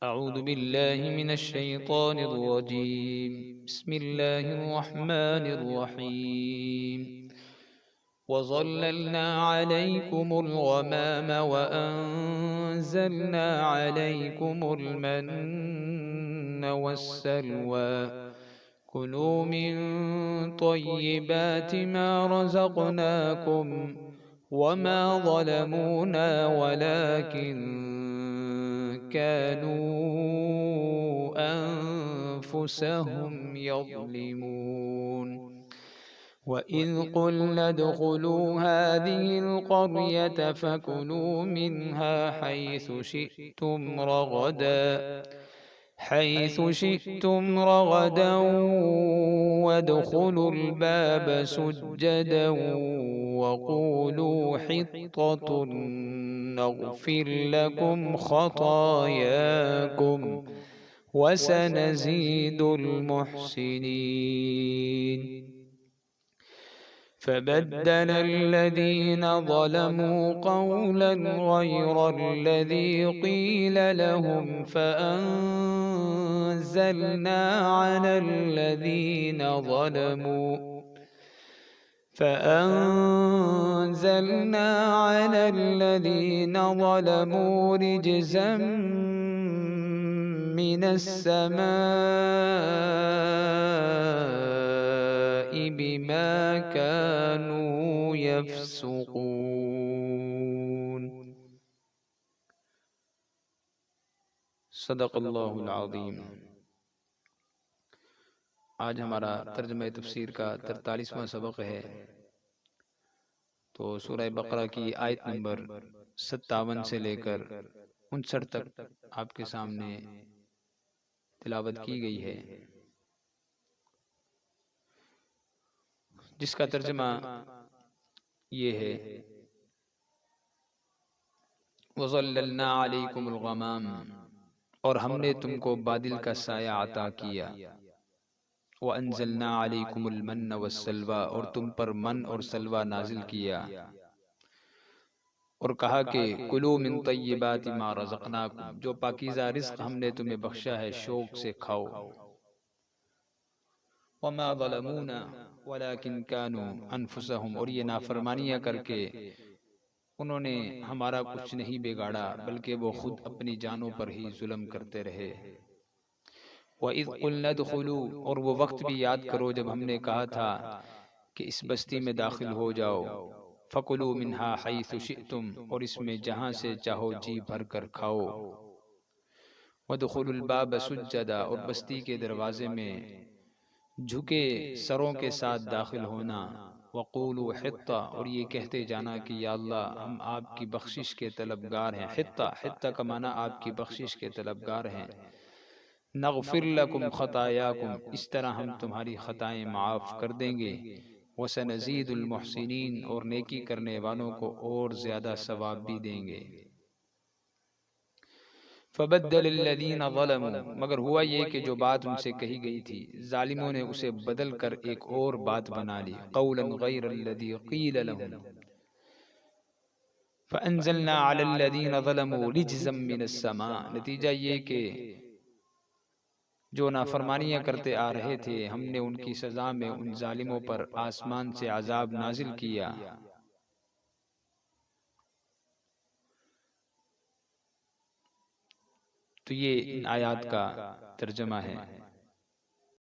أعوذ بالله من الشيطان الرجيم. بسم الله الرحمن الرحيم. وظللنا عليكم الغمام وأنزلنا عليكم المن والسلوى كلوا من طيبات ما رزقناكم وما ظلمونا ولكن كانوا أنفسهم يظلمون. وإذ قلنا ادخلوا هذه القرية فكلوا منها حيث شئتم رغدا وادخلوا الباب سجدا وقولوا حطة نغفر لكم خطاياكم وسنزيد المحسنين. فبدل الذين ظلموا قولا غير الذي قيل لهم فأنزلنا على الذين ظلموا رجزا من السماء بما كانوا يفسقون. صدق اللہ العظیم۔ آج ہمارا ترجمہ تفسیر کا 43واں سبق ہے، تو سورہ بقرہ کی آیت نمبر 57 سے لے کر 59 تک آپ کے سامنے تلاوت کی گئی ہے، جس کا ترجمہ یہ ہے: وَظَلَّلْنَا عَلَيْكُمُ الْغَمَامَ، اور ہم نے تم کو بادل کا سایہ عطا کیا، وَأَنزَلْنَا عَلَيْكُمُ الْمَنَّ وَالسَّلْوَىٰ، اور تم پر من اور سلوہ نازل کیا، اور کہا کہ کلوا من طیبات ما رزقناکم، جو پاکیزہ رزق ہم نے تمہیں بخشا ہے شوق سے کھاؤ، وما ظلمونا ولكن كانوا انفسهم، اور یہ نافرمانیاں کر کے انہوں نے ہمارا کچھ نہیں بگاڑا بلکہ وہ خود اپنی جانوں پر ہی ظلم کرتے رہے۔ وَإِذْ قُلْنَا ادْخُلُوا، اور وہ وقت بھی یاد کرو جب ہم نے کہا تھا کہ اس بستی میں داخل ہو جاؤ، فَكُلُوا مِنْهَا حَيْثُ شِئْتُمْ، اور اس میں جہاں سے چاہو جی بھر کر کھاؤ، وَادْخُلُوا الْبَابَ سُجَّدًا، اور بستی کے دروازے میں جھکے سروں کے ساتھ داخل ہونا، وَقُولُوا حِطَّةٌ، اور یہ کہتے جانا کہ یا اللہ ہم آپ کی بخشش کے طلبگار ہیں۔ حطہ کا معنی آپ کی بخشش کے طلبگار ہیں۔ نغفر لکم خطایاکم، اس طرح ہم تمہاری خطائیں معاف کر دیں گے، وسنزید المحسنین، اور نیکی کرنے والوں کو اور زیادہ ثواب بھی دیں گے۔ فبدل الذین ظلموا، مگر ہوا یہ کہ جو بات ان سے کہی گئی تھی ظالموں نے اسے بدل کر ایک اور بات بنا لی، قولا غیر الذی قیل لهم، فانزلنا علی الذین ظلموا رجزا من السماء، نتیجہ یہ کہ جو نافرمانیاں کرتے آ رہے تھے ہم نے ان کی سزا میں ان ظالموں پر آسمان سے عذاب نازل کیا۔ تو یہ ان آیات کا ترجمہ ہے۔